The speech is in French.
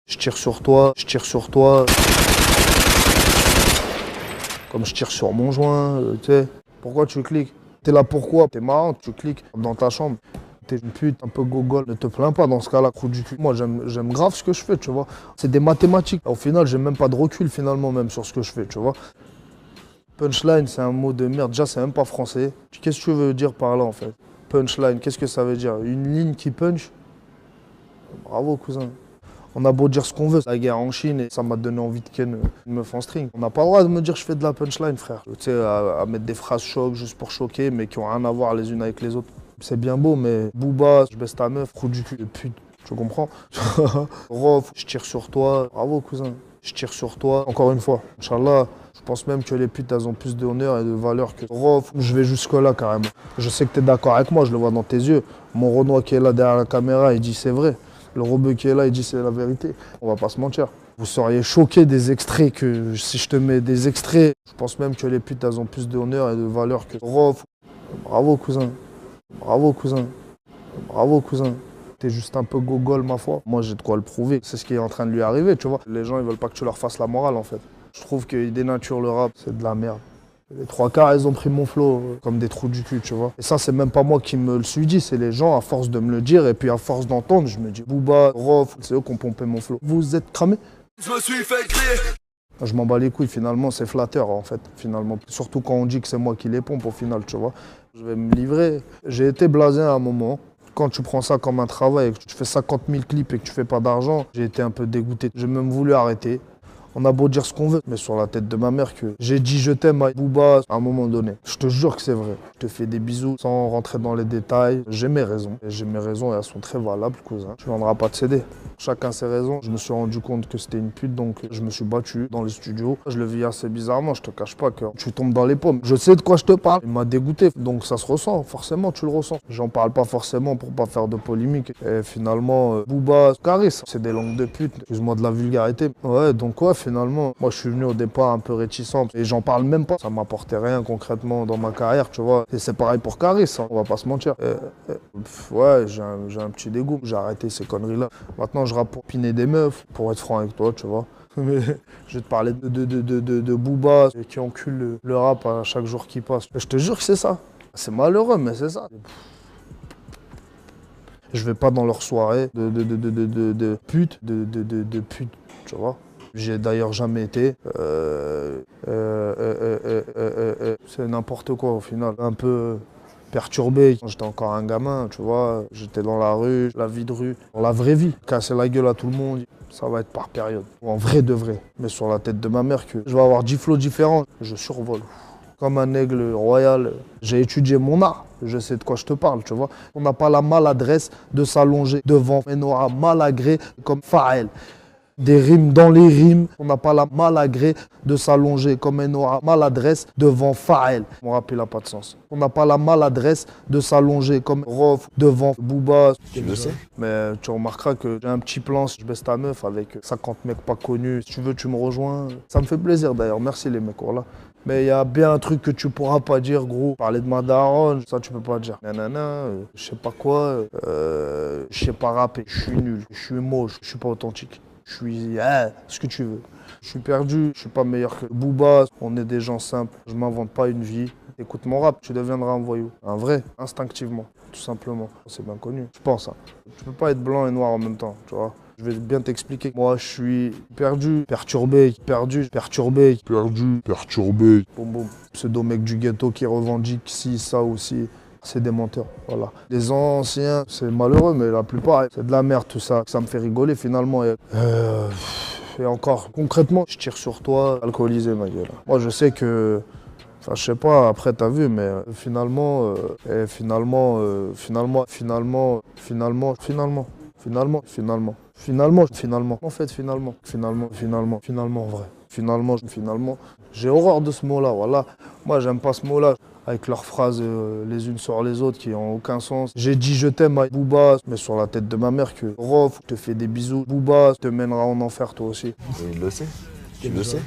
Je tire sur toi, je tire sur toi. Comme je tire sur mon joint, tu sais. Pourquoi tu cliques? T'es là pourquoi? T'es marrant, tu cliques dans ta chambre. T'es une pute, un peu gogol. Ne te plains pas dans ce cas-là, trou du cul. Moi, j'aime grave ce que je fais, tu vois. C'est des mathématiques. Au final, j'ai même pas de recul, finalement, même sur ce que je fais, tu vois. Punchline, c'est un mot de merde. Déjà, c'est même pas français. Qu'est-ce que tu veux dire par là, en fait? Punchline, qu'est-ce que ça veut dire? Une ligne qui punch? Bravo, cousin. On a beau dire ce qu'on veut, la guerre en Chine, et ça m'a donné envie de ken une meuf en string. On n'a pas le droit de me dire que je fais de la punchline, frère. Tu sais, à mettre des phrases choc juste pour choquer, mais qui ont rien à voir les unes avec les autres. C'est bien beau, mais Booba, je baisse ta meuf, trou du cul, pute, tu comprends? Rof, je tire sur toi. Bravo, cousin. Je tire sur toi. Encore une fois, Inch'Allah, je pense même que les putes, elles ont plus d'honneur et de valeur que Rof. Je vais jusque-là, carrément. Je sais que t'es d'accord avec moi, je le vois dans tes yeux. Mon Renoir qui est là derrière la caméra, il dit c'est vrai. Le Rebeu qui est là, il dit c'est la vérité. On va pas se mentir. Vous seriez choqués des extraits que si je te mets des extraits, je pense même que les putes, elles ont plus d'honneur et de valeur que Rof. Bravo, cousin. Bravo, cousin. Bravo, cousin. T'es juste un peu gogol, ma foi. Moi, j'ai de quoi le prouver. C'est ce qui est en train de lui arriver, tu vois. Les gens, ils veulent pas que tu leur fasses la morale, en fait. Je trouve qu'ils dénaturent le rap. C'est de la merde. Les trois quarts, ils ont pris mon flow comme des trous du cul, tu vois. Et ça, c'est même pas moi qui me le suis dit, c'est les gens, à force de me le dire, et puis à force d'entendre, je me dis, Booba, Rof, c'est eux qui ont pompé mon flow. Vous êtes cramés? Je me suis fait crier. Je m'en bats les couilles, finalement, c'est flatteur, en fait, finalement. Surtout quand on dit que c'est moi qui les pompe, au final, tu vois. Je vais me livrer. J'ai été blasé à un moment. Quand tu prends ça comme un travail, et que tu fais 50 000 clips et que tu fais pas d'argent, j'ai été un peu dégoûté. J'ai même voulu arrêter. On a beau dire ce qu'on veut, mais sur la tête de ma mère que j'ai dit je t'aime à Booba à un moment donné. Je te jure que c'est vrai. Je te fais des bisous sans rentrer dans les détails. J'ai mes raisons. Et j'ai mes raisons et elles sont très valables, cousin. Tu ne viendras pas te céder. Chacun ses raisons. Je me suis rendu compte que c'était une pute, donc je me suis battu dans les studios. Je le vis assez bizarrement, je te cache pas que tu tombes dans les pommes. Je sais de quoi je te parle. Il m'a dégoûté, donc ça se ressent. Forcément, tu le ressens. J'en parle pas forcément pour pas faire de polémique. Et finalement, Booba, Caris, c'est des langues de pute. Excuse-moi de la vulgarité. Ouais, donc ouais, finalement, moi je suis venu au départ un peu réticent et j'en parle même pas. Ça m'apportait rien concrètement dans ma carrière, tu vois. Et c'est pareil pour Caris, hein, on va pas se mentir. Ouais, j'ai un petit dégoût. J'ai arrêté ces conneries-là. Maintenant, je rappe pour piner des meufs, pour être franc avec toi, tu vois. Mais je vais te parler de Booba qui encule le rap à chaque jour qui passe. Je te jure que c'est ça. C'est malheureux, mais c'est ça. Je vais pas dans leur soirée de pute, tu vois. J'ai d'ailleurs jamais été. C'est n'importe quoi au final. Un peu perturbé. Quand j'étais encore un gamin, tu vois. J'étais dans la rue, la vie de rue. Dans la vraie vie. Casser la gueule à tout le monde. Ça va être par période. En vrai de vrai. Mais sur la tête de ma mère que je vais avoir 10 flots différents. Je survole. Comme un aigle royal. J'ai étudié mon art. Je sais de quoi je te parle, tu vois. On n'a pas la maladresse de s'allonger devant Enora malagré comme Faël. Des rimes dans les rimes. On n'a pas la malagré de s'allonger comme Enora maladresse devant Faël. Mon rap, il n'a pas de sens. On n'a pas la maladresse de s'allonger comme Rof devant Booba. Tu le sais. Mais tu remarqueras que j'ai un petit plan si je baisse ta meuf avec 50 mecs pas connus. Si tu veux, tu me rejoins. Ça me fait plaisir d'ailleurs. Merci les mecs, voilà. Mais il y a bien un truc que tu pourras pas dire, gros. Parler de ma daronne, ça tu peux pas dire. Nanana, je sais pas quoi, je sais pas rapper, je suis nul, je suis moche, je suis pas authentique. Je suis ce que tu veux. Je suis perdu, je suis pas meilleur que Booba. On est des gens simples, je m'invente pas une vie. Écoute mon rap, tu deviendras un voyou. Un vrai, instinctivement, tout simplement. C'est bien connu, je pense. Hein. Tu peux pas être blanc et noir en même temps, tu vois. Je vais bien t'expliquer. Moi, je suis perdu, perturbé, perdu, perturbé, perdu, perturbé. Boum boum. Pseudo mec du ghetto qui revendique ci, ça aussi. C'est des menteurs, voilà. Les anciens, c'est malheureux, mais la plupart, c'est de la merde tout ça. Ça me fait rigoler finalement. Et encore, concrètement, je tire sur toi, alcoolisé ma gueule. Moi, je sais que... Enfin, je sais pas, après t'as vu, mais finalement, finalement, en vrai. Finalement. J'ai horreur de ce mot-là, voilà. Moi, j'aime pas ce mot-là. Avec leurs phrases les unes sur les autres qui n'ont aucun sens. J'ai dit je t'aime à Booba, mais sur la tête de ma mère que Rof, je te fais des bisous. Booba te mènera en enfer toi aussi. Et il le sait. Tu le sais.